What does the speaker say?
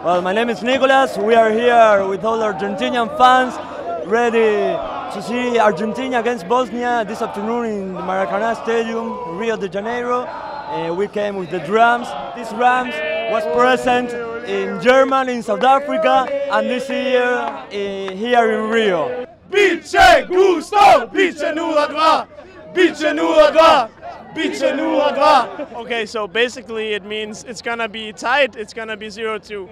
Well, my name is Nicolas. We are here with all Argentinian fans, ready to see Argentina against Bosnia this afternoon in the Maracaña Stadium, Rio de Janeiro. We came with the drums. This drums was present in Germany, in South Africa, and this year here in Rio. Biće gusto, biće 0-2, biće 0-2, biće 0-2. Okay, so basically it means it's gonna be tight, it's gonna be 0-2.